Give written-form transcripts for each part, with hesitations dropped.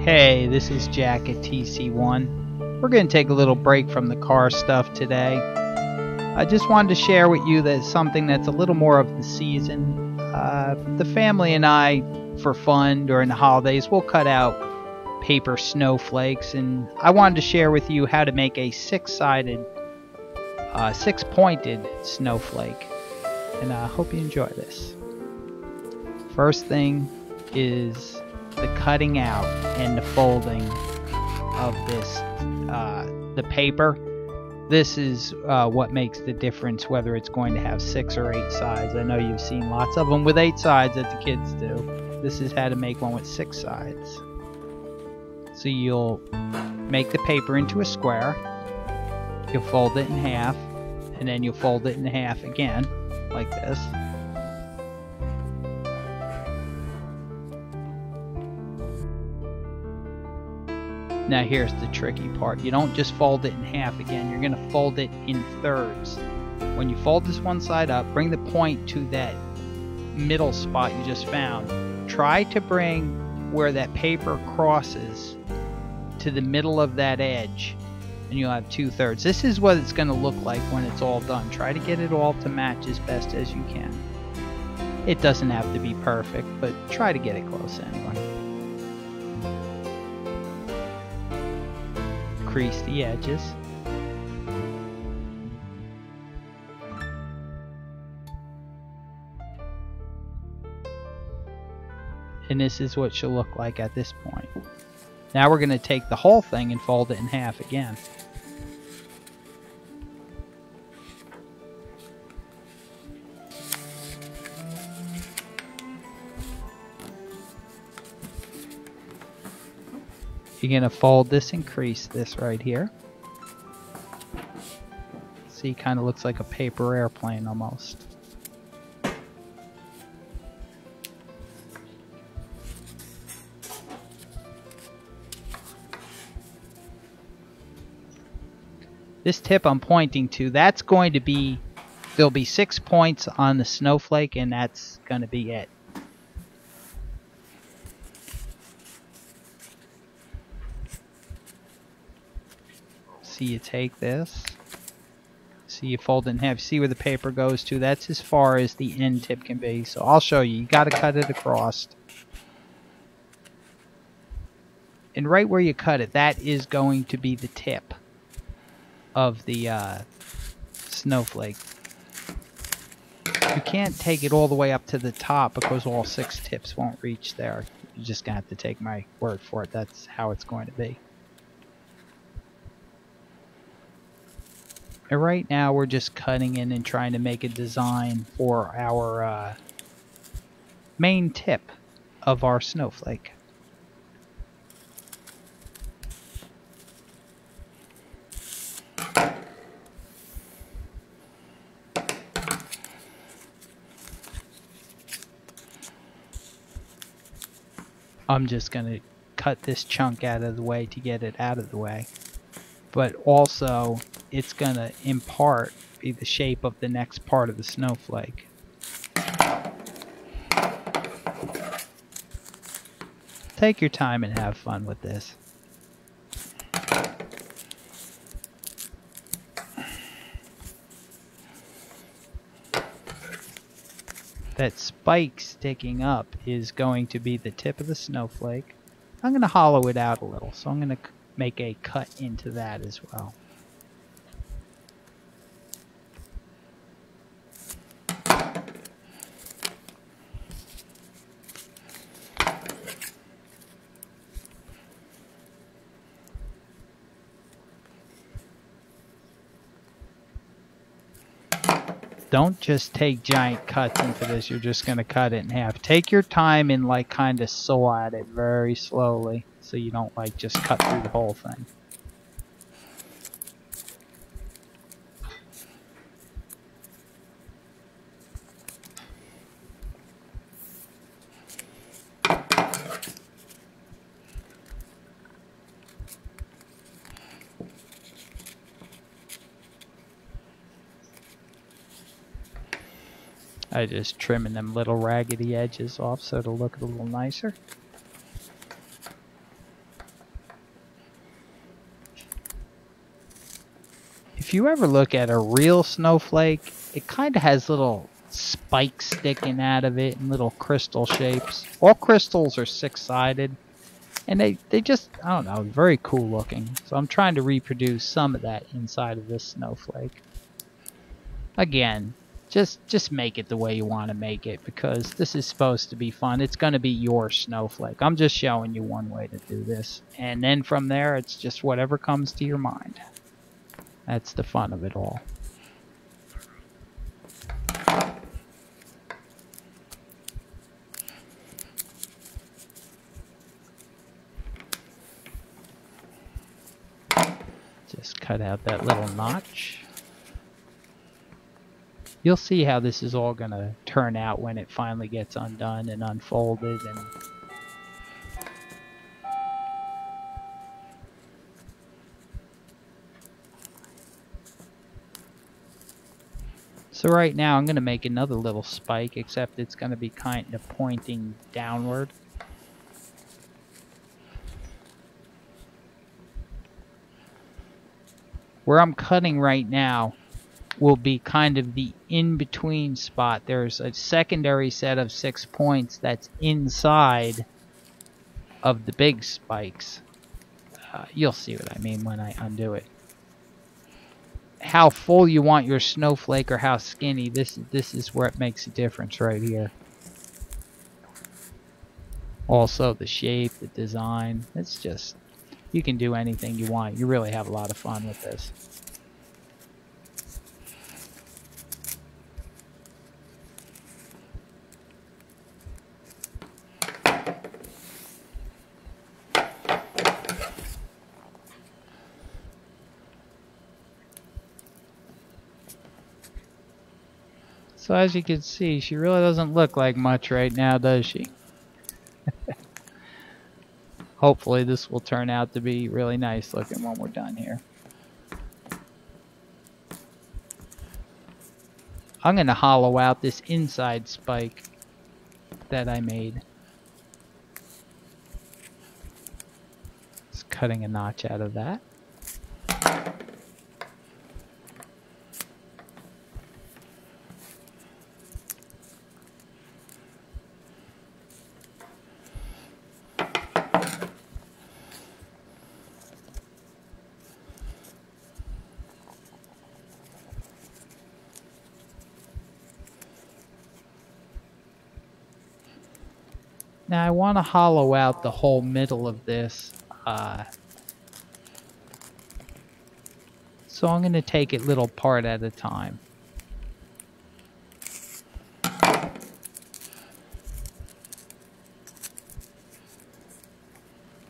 Hey, this is Jack at TC1. We're going to take a little break from the car stuff today. I just wanted to share with you that something that's a little more of the season. The family and I, for fun during the holidays, we'll cut out paper snowflakes, and I wanted to share with you how to make a six-pointed snowflake. And I hope you enjoy this. First thing is the cutting out and the folding of this, the paper. This is what makes the difference whether it's going to have 6 or 8 sides. I know you've seen lots of them with 8 sides that the kids do. This is how to make one with 6 sides. So you'll make the paper into a square, you'll fold it in half, and then you'll fold it in half again, like this. Now here's the tricky part. You don't just fold it in half again, you're going to fold it in thirds. When you fold this one side up, bring the point to that middle spot you just found. Try to bring where that paper crosses to the middle of that edge, and you'll have 2/3. This is what it's going to look like when it's all done. Try to get it all to match as best as you can. It doesn't have to be perfect, but try to get it close anyway. Crease the edges. And this is what she'll look like at this point. Now we're going to take the whole thing and fold it in half again. You're going to fold this and crease this right here. See, kind of looks like a paper airplane almost. This tip I'm pointing to, that's going to be, there'll be 6 points on the snowflake, and that's going to be it. See, you take this, see, you fold it in half, see where the paper goes to, that's as far as the end tip can be. So I'll show you, you got to cut it across. And right where you cut it, that is going to be the tip of the snowflake. You can't take it all the way up to the top because all 6 tips won't reach there. You're just going to have to take my word for it. That's how it's going to be. And right now we're just cutting in and trying to make a design for our main tip of our snowflake. I'm just going to cut this chunk out of the way to get it out of the way. But also, it's going to in part be the shape of the next part of the snowflake. Take your time and have fun with this. That spike sticking up is going to be the tip of the snowflake. I'm going to hollow it out a little, so I'm going to make a cut into that as well. Don't just take giant cuts into this, you're just going to cut it in half. Take your time and like kind of saw at it very slowly so you don't like just cut through the whole thing. I just trimming them little raggedy edges off so it'll look a little nicer. if you ever look at a real snowflake, it kind of has little spikes sticking out of it and little crystal shapes. All crystals are six-sided, and they just, I don't know, very cool looking. So I'm trying to reproduce some of that inside of this snowflake. Again, just make it the way you want to make it, because this is supposed to be fun. It's going to be your snowflake. I'm just showing you one way to do this, and then from there it's just whatever comes to your mind. That's the fun of it all. Just cut out that little notch. You'll see how this is all going to turn out when it finally gets undone and unfolded. And so right now I'm going to make another little spike, except it's going to be kind of pointing downward. Where I'm cutting right now will be kind of the in-between spot. There's a secondary set of 6 points that's inside of the big spikes. You'll see what I mean when I undo it. How full you want your snowflake or how skinny, this is where it makes a difference right here. Also the shape, the design, it's just, you can do anything you want. You really have a lot of fun with this. So as you can see, she really doesn't look like much right now, does she? Hopefully this will turn out to be really nice looking when we're done here. I'm going to hollow out this inside spike that I made. Just cutting a notch out of that. Now I want to hollow out the whole middle of this, so I'm going to take it little part at a time.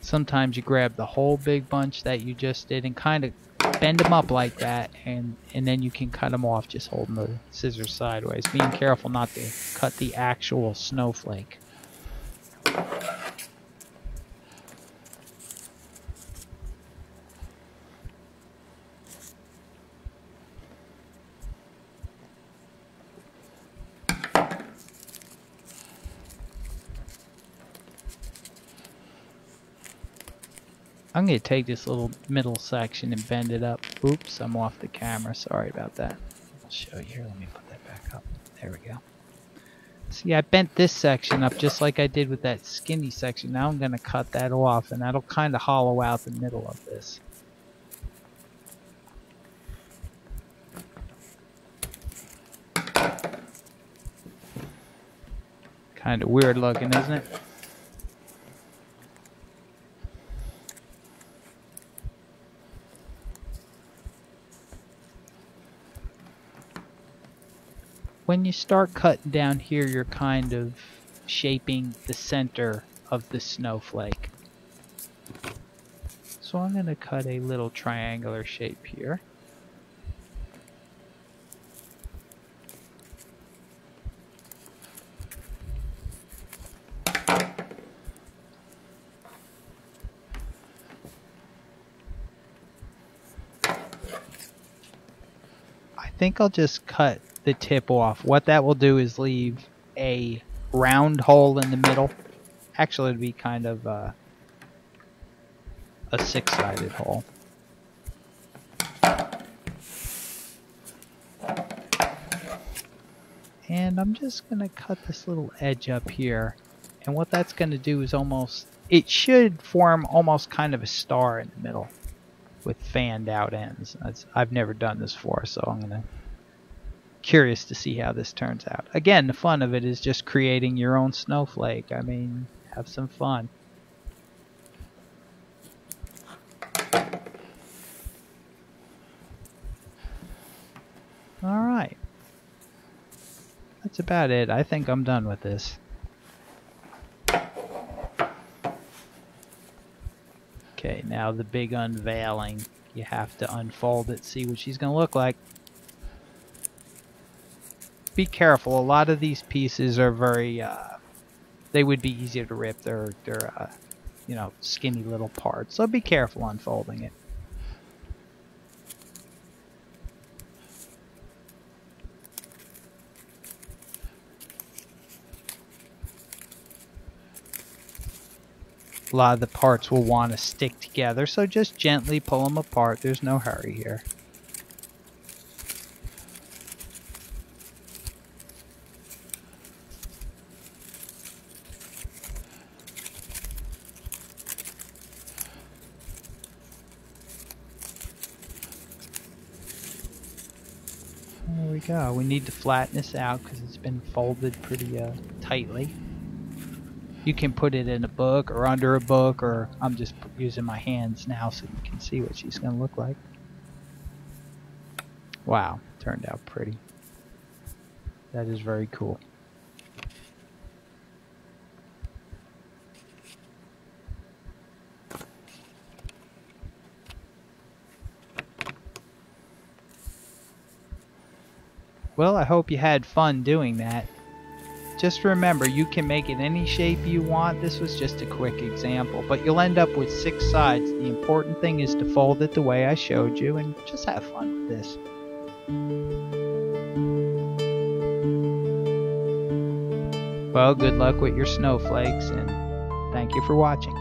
Sometimes you grab the whole big bunch that you just did and kind of bend them up like that, and then you can cut them off just holding the scissors sideways, being careful not to cut the actual snowflake. I'm going to take this little middle section and bend it up. Oops, I'm off the camera. Sorry about that. I'll show you here. Let me put that back up. There we go. See, I bent this section up just like I did with that skinny section. Now I'm going to cut that off, and that'll kind of hollow out the middle of this. Kind of weird looking, isn't it? When you start cutting down here, you're kind of shaping the center of the snowflake. So I'm going to cut a little triangular shape here. I think I'll just cut the tip off. What that will do is leave a round hole in the middle. Actually, it'd be kind of a six-sided hole. And I'm just going to cut this little edge up here. And what that's going to do is it should form almost kind of a star in the middle with fanned out ends. I've never done this before, so I'm curious to see how this turns out. Again, the fun of it is just creating your own snowflake. I mean, have some fun. Alright. That's about it. I think I'm done with this. Okay, now the big unveiling. You have to unfold it, see what she's going to look like. Be careful. A lot of these pieces are very, they would be easier to rip. They're you know, skinny little parts. So be careful unfolding it. A lot of the parts will want to stick together, so just gently pull them apart. There's no hurry here. There we go. We need to flatten this out because it's been folded pretty tightly. You can put it in a book or under a book, or I'm just using my hands now so you can see what she's going to look like. Wow, turned out pretty. That is very cool. Well, I hope you had fun doing that. Just remember, you can make it any shape you want. This was just a quick example, but you'll end up with 6 sides. The important thing is to fold it the way I showed you and just have fun with this. Well, good luck with your snowflakes, and thank you for watching.